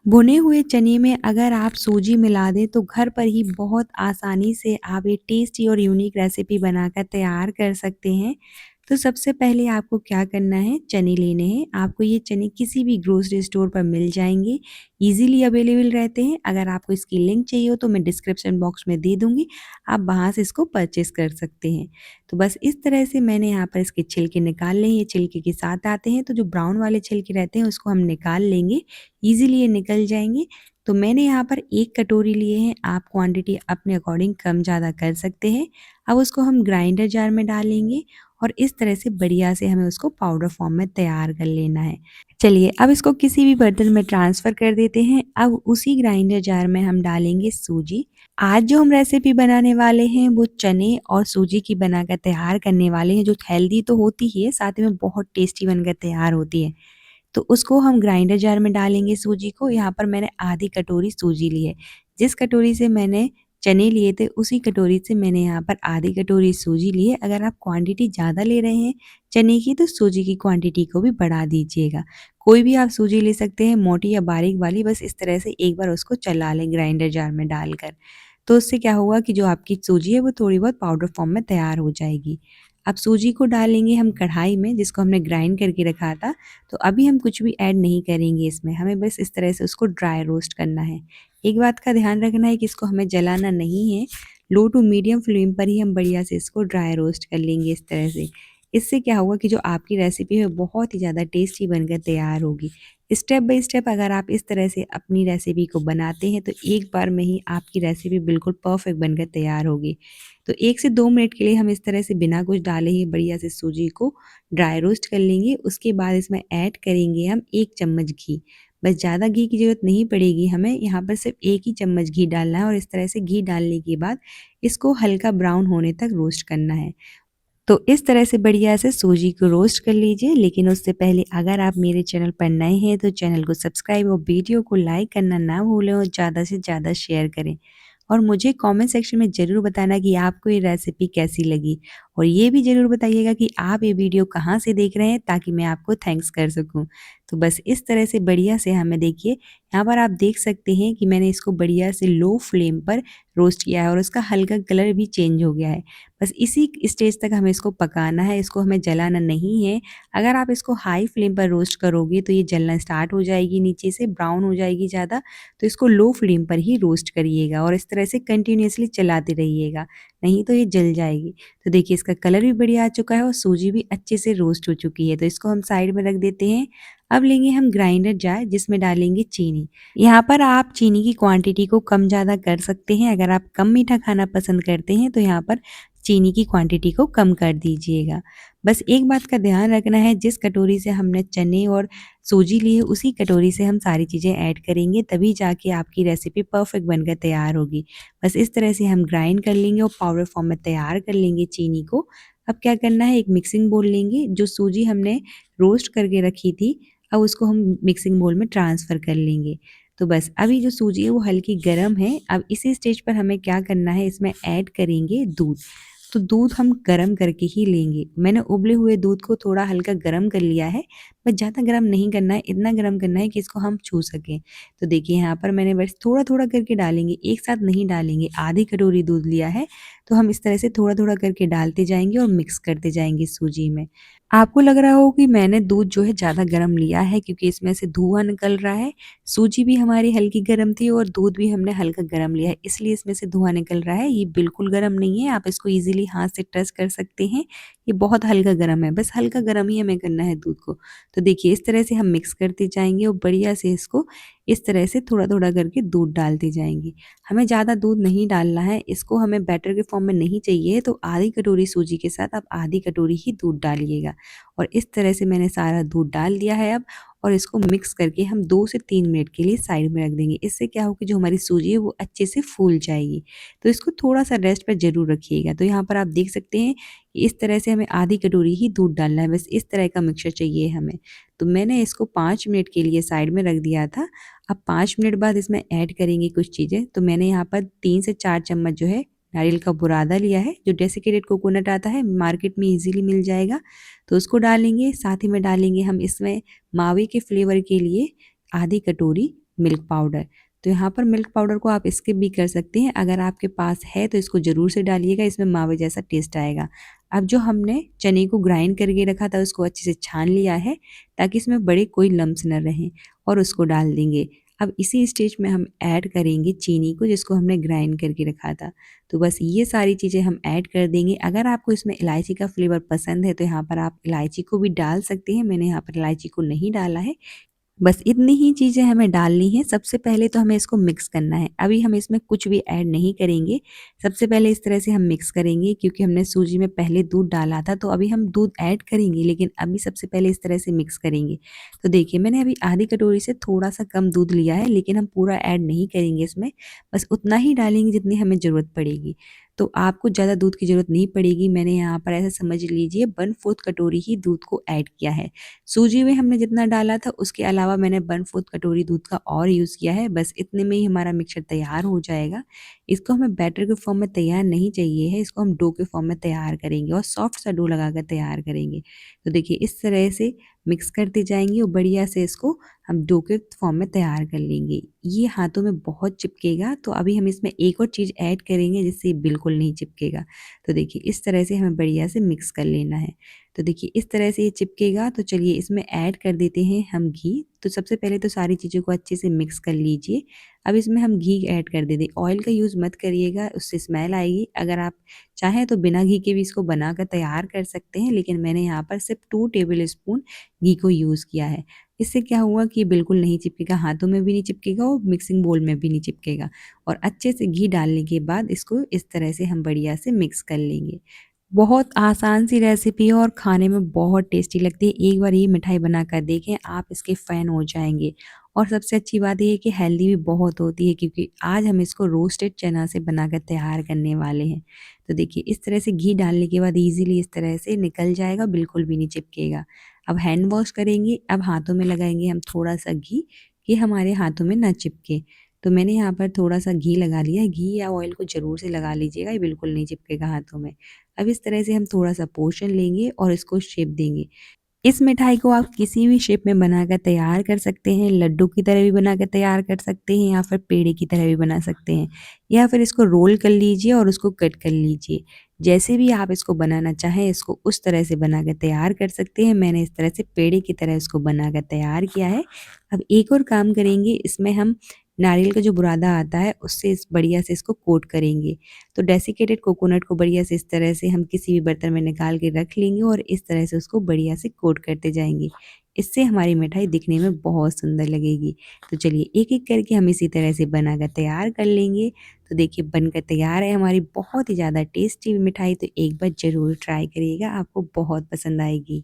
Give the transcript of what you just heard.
भुने हुए चने में अगर आप सूजी मिला दें तो घर पर ही बहुत आसानी से आप ये टेस्टी और यूनिक रेसिपी बनाकर तैयार कर सकते हैं। तो सबसे पहले आपको क्या करना है, चने लेने हैं। आपको ये चने किसी भी ग्रोसरी स्टोर पर मिल जाएँगे, ईज़िली अवेलेबल रहते हैं। अगर आपको इसकी लिंक चाहिए हो तो मैं डिस्क्रिप्शन बॉक्स में दे दूँगी, आप वहाँ से इसको परचेज़ कर सकते हैं। तो बस इस तरह से मैंने यहाँ पर इसके छिलके निकाल लिए, ये छिलके के साथ आते हैं, तो जो ब्राउन वाले छिलके रहते हैं उसको हम निकाल लेंगे, ईज़िली ये निकल जाएँगे। तो मैंने यहाँ पर 1 कटोरी लिए हैं, आप क्वांटिटी अपने अकॉर्डिंग कम-ज़्यादा कर सकते हैं। अब उसको हम ग्राइंडर जार में डालेंगे और इस तरह से बढ़िया से हमें उसको पाउडर फॉर्म में तैयार कर लेना है। चलिए अब इसको किसी भी बर्तन में ट्रांसफ़र कर देते हैं। अब उसी ग्राइंडर जार में हम डालेंगे सूजी। आज जो हम रेसिपी बनाने वाले हैं वो चने और सूजी की बनाकर तैयार करने वाले हैं, जो हेल्दी तो होती ही है, साथ में बहुत टेस्टी बनकर तैयार होती है। तो उसको हम ग्राइंडर जार में डालेंगे सूजी को। यहाँ पर मैंने आधी कटोरी सूजी ली है। जिस कटोरी से मैंने चने लिए थे उसी कटोरी से मैंने यहाँ पर आधी कटोरी सूजी ली है। अगर आप क्वांटिटी ज़्यादा ले रहे हैं चने की तो सूजी की क्वांटिटी को भी बढ़ा दीजिएगा। कोई भी आप सूजी ले सकते हैं, मोटी या बारीक वाली, बस इस तरह से एक बार उसको चला लें ग्राइंडर जार में डालकर। तो उससे क्या होगा कि जो आपकी सूजी है वो थोड़ी बहुत पाउडर फॉर्म में तैयार हो जाएगी। अब सूजी को डालेंगे हम कढ़ाई में जिसको हमने ग्राइंड करके रखा था। तो अभी हम कुछ भी ऐड नहीं करेंगे इसमें, हमें बस इस तरह से उसको ड्राई रोस्ट करना है। एक बात का ध्यान रखना है कि इसको हमें जलाना नहीं है, लो टू मीडियम फ्लेम पर ही हम बढ़िया से इसको ड्राई रोस्ट कर लेंगे इस तरह से। इससे क्या होगा कि जो आपकी रेसिपी है बहुत ही ज़्यादा टेस्टी बनकर तैयार होगी। स्टेप बाय स्टेप अगर आप इस तरह से अपनी रेसिपी को बनाते हैं तो एक बार में ही आपकी रेसिपी बिल्कुल परफेक्ट बनकर तैयार होगी। तो 1 से 2 मिनट के लिए हम इस तरह से बिना कुछ डाले ही बढ़िया से सूजी को ड्राई रोस्ट कर लेंगे। उसके बाद इसमें ऐड करेंगे हम 1 चम्मच घी। बस ज़्यादा घी की ज़रूरत नहीं पड़ेगी हमें, यहाँ पर सिर्फ 1 ही चम्मच घी डालना है और इस तरह से घी डालने के बाद इसको हल्का ब्राउन होने तक रोस्ट करना है। तो इस तरह से बढ़िया से सूजी को रोस्ट कर लीजिए। लेकिन उससे पहले अगर आप मेरे चैनल पर नए हैं तो चैनल को सब्सक्राइब और वीडियो को लाइक करना ना भूलें और ज़्यादा से ज़्यादा शेयर करें। और मुझे कमेंट सेक्शन में ज़रूर बताना कि आपको ये रेसिपी कैसी लगी। और ये भी ज़रूर बताइएगा कि आप ये वीडियो कहाँ से देख रहे हैं ताकि मैं आपको थैंक्स कर सकूँ। तो बस इस तरह से बढ़िया से हमें देखिए, यहाँ पर आप देख सकते हैं कि मैंने इसको बढ़िया से लो फ्लेम पर रोस्ट किया है और उसका हल्का कलर भी चेंज हो गया है। बस इसी स्टेज तक हमें इसको पकाना है, इसको हमें जलाना नहीं है। अगर आप इसको हाई फ्लेम पर रोस्ट करोगे तो ये जलना स्टार्ट हो जाएगी, नीचे से ब्राउन हो जाएगी ज़्यादा। तो इसको लो फ्लेम पर ही रोस्ट करिएगा और इस तरह से कंटिन्यूअसली चलाते रहिएगा, नहीं तो ये जल जाएगी। तो देखिए इसका कलर भी बढ़िया आ चुका है और सूजी भी अच्छे से रोस्ट हो चुकी है। तो इसको हम साइड में रख देते हैं। अब लेंगे हम ग्राइंडर जार जिसमें डालेंगे चीनी। यहाँ पर आप चीनी की क्वांटिटी को कम ज़्यादा कर सकते हैं। अगर आप कम मीठा खाना पसंद करते हैं तो यहाँ पर चीनी की क्वांटिटी को कम कर दीजिएगा। बस एक बात का ध्यान रखना है, जिस कटोरी से हमने चने और सूजी ली है उसी कटोरी से हम सारी चीज़ें ऐड करेंगे, तभी जाके आपकी रेसिपी परफेक्ट बनकर तैयार होगी। बस इस तरह से हम ग्राइंड कर लेंगे और पाउडर फॉर्म में तैयार कर लेंगे चीनी को। अब क्या करना है, एक मिक्सिंग बोल लेंगे, जो सूजी हमने रोस्ट करके रखी थी अब उसको हम मिक्सिंग बोल में ट्रांसफ़र कर लेंगे। तो बस अभी जो सूजी है वो हल्की गर्म है। अब इसी स्टेज पर हमें क्या करना है, इसमें ऐड करेंगे दूध। तो दूध हम गरम करके ही लेंगे। मैंने उबले हुए दूध को थोड़ा हल्का गरम कर लिया है, बस ज़्यादा गरम नहीं करना है, इतना गरम करना है कि इसको हम छू सकें। तो देखिए यहाँ पर मैंने बस थोड़ा-थोड़ा करके डालेंगे, एक साथ नहीं डालेंगे। आधी कटोरी दूध लिया है, तो हम इस तरह से थोड़ा-थोड़ा करके डालते जाएँगे और मिक्स करते जाएँगे सूजी में। आपको लग रहा हो कि मैंने दूध जो है ज़्यादा गरम लिया है क्योंकि इसमें से धुआँ निकल रहा है। सूजी भी हमारी हल्की गरम थी और दूध भी हमने हल्का गरम लिया है, इसलिए इसमें से धुआँ निकल रहा है। ये बिल्कुल गरम नहीं है, आप इसको ईज़िली हाथ से टच कर सकते हैं। ये बहुत हल्का गरम है, बस हल्का गरम ही हमें करना है दूध को। तो देखिए इस तरह से हम मिक्स करते जाएँगे और बढ़िया से इसको इस तरह से थोड़ा-थोड़ा करके दूध डालते जाएँगे। हमें ज़्यादा दूध नहीं डालना है, इसको हमें बैटर के फॉर्म में नहीं चाहिए तो आधी कटोरी सूजी के साथ आप आधी कटोरी ही दूध डालिएगा। और इस तरह से मैंने सारा दूध डाल दिया है अब, और इसको मिक्स करके हम 2 से 3 मिनट के लिए साइड में रख देंगे। इससे क्या होगा कि जो हमारी सूजी है वो अच्छे से फूल जाएगी। तो इसको थोड़ा-सा रेस्ट पे ज़रूर रखिएगा। तो यहाँ पर आप देख सकते हैं कि इस तरह से हमें आधी कटोरी ही दूध डालना है, बस इस तरह का मिक्सचर चाहिए हमें। तो मैंने इसको 5 मिनट के लिए साइड में रख दिया था। अब 5 मिनट बाद इसमें ऐड करेंगे कुछ चीज़ें। तो मैंने यहाँ पर 3 से 4 चम्मच जो है नारियल का बुरादा लिया है, जो डेसिकेटेड कोकोनट आता है, मार्केट में ईज़िली मिल जाएगा। तो उसको डालेंगे, साथ ही में डालेंगे हम इसमें मावे के फ्लेवर के लिए आधी कटोरी मिल्क पाउडर। तो यहाँ पर मिल्क पाउडर को आप स्किप भी कर सकते हैं, अगर आपके पास है तो इसको ज़रूर से डालिएगा, इसमें मावे जैसा टेस्ट आएगा। अब जो हमने चने को ग्राइंड करके रखा था उसको अच्छे से छान लिया है ताकि इसमें बड़े कोई लम्स न रहें, और उसको डाल देंगे। अब इसी स्टेज में हम ऐड करेंगे चीनी को जिसको हमने ग्राइंड करके रखा था। तो बस ये सारी चीज़ें हम ऐड कर देंगे। अगर आपको इसमें इलायची का फ्लेवर पसंद है तो यहाँ पर आप इलायची को भी डाल सकते हैं, मैंने यहाँ पर इलायची को नहीं डाला है। बस इतनी ही चीज़ें हमें डालनी है। सबसे पहले तो हमें इसको मिक्स करना है। अभी हम इसमें कुछ भी ऐड नहीं करेंगे। सबसे पहले इस तरह से हम मिक्स करेंगे, क्योंकि हमने सूजी में पहले दूध डाला था, तो अभी हम दूध ऐड करेंगे, लेकिन अभी सबसे पहले इस तरह से मिक्स करेंगे। तो देखिए मैंने अभी आधी कटोरी से थोड़ा-सा कम दूध लिया है, लेकिन हम पूरा ऐड नहीं करेंगे इसमें। बस उतना ही डालेंगे जितनी हमें ज़रूरत पड़ेगी। तो आपको ज़्यादा दूध की ज़रूरत नहीं पड़ेगी। मैंने यहाँ पर ऐसा समझ लीजिए 1/4 कटोरी ही दूध को ऐड किया है। सूजी में हमने जितना डाला था उसके अलावा मैंने 1/4 कटोरी दूध का और यूज़ किया है। बस इतने में ही हमारा मिक्सचर तैयार हो जाएगा। इसको हमें बैटर के फॉर्म में तैयार नहीं चाहिए है, इसको हम डो के फॉर्म में तैयार करेंगे और सॉफ्ट सा डो लगाकर तैयार करेंगे। तो देखिए इस तरह से मिक्स करते जाएँगे और बढ़िया से इसको हम डो के फॉर्म में तैयार कर लेंगे। ये हाथों में बहुत चिपकेगा, तो अभी हम इसमें एक और चीज़ ऐड करेंगे जिससे ये बिल्कुल नहीं चिपकेगा। तो देखिए इस तरह से हमें बढ़िया से मिक्स कर लेना है। तो देखिए इस तरह से ये चिपकेगा, तो चलिए इसमें ऐड कर देते हैं हम घी। तो सबसे पहले तो सारी चीज़ों को अच्छे से मिक्स कर लीजिए। अब इसमें हम घी ऐड कर देते हैं। ऑयल का यूज़ मत करिएगा, उससे स्मेल आएगी। अगर आप चाहें तो बिना घी के भी इसको बनाकर तैयार कर सकते हैं, लेकिन मैंने यहाँ पर सिर्फ 2 टेबल स्पून घी को यूज़ किया है। इससे क्या हुआ कि बिल्कुल नहीं चिपकेगा, हाथों में भी नहीं चिपकेगा और मिक्सिंग बोल में भी नहीं चिपकेगा। और अच्छे से घी डालने के बाद इसको इस तरह से हम बढ़िया से मिक्स कर लेंगे। बहुत आसान सी रेसिपी है और खाने में बहुत टेस्टी लगती है। एक बार ये मिठाई बनाकर देखें, आप इसके फ़ैन हो जाएँगे। और सबसे अच्छी बात ये है कि हेल्दी भी बहुत होती है, क्योंकि आज हम इसको रोस्टेड चना से बनाकर तैयार करने वाले हैं। तो देखिए इस तरह से घी डालने के बाद ईज़िली इस तरह से निकल जाएगा, बिल्कुल भी नहीं चिपकेगा। अब हैंड वॉश करेंगे, अब हाथों में लगाएँगे हम थोड़ा-सा घी, कि हमारे हाथों में ना चिपके। तो मैंने यहाँ पर थोड़ा-सा घी लगा लिया है। घी या ऑयल को ज़रूर से लगा लीजिएगा, ये बिल्कुल नहीं चिपकेगा हाथों में। अब इस तरह से हम थोड़ा-सा पोर्शन लेंगे और इसको शेप देंगे। इस मिठाई को आप किसी भी शेप में बनाकर तैयार कर सकते हैं, लड्डू की तरह भी बनाकर तैयार कर सकते हैं, या फिर पेड़े की तरह भी बना सकते हैं, या फिर इसको रोल कर लीजिए और उसको कट कर लीजिए। जैसे भी आप इसको बनाना चाहें, इसको उस तरह से बनाकर तैयार कर सकते हैं। मैंने इस तरह से पेड़े की तरह इसको बनाकर तैयार किया है। अब एक और काम करेंगे, इसमें हम नारियल का जो बुरादा आता है उससे इस बढ़िया से इसको कोट करेंगे। तो डेसिकेटेड कोकोनट को बढ़िया से इस तरह से हम किसी भी बर्तन में निकाल के रख लेंगे और इस तरह से उसको बढ़िया से कोट करते जाएँगे। इससे हमारी मिठाई दिखने में बहुत सुंदर लगेगी। तो चलिए एक-एक करके हम इसी तरह से बनाकर तैयार कर लेंगे। तो देखिए बनकर तैयार है हमारी बहुत ही ज़्यादा टेस्टी मिठाई, तो एक बार ज़रूर ट्राई करिएगा, आपको बहुत पसंद आएगी।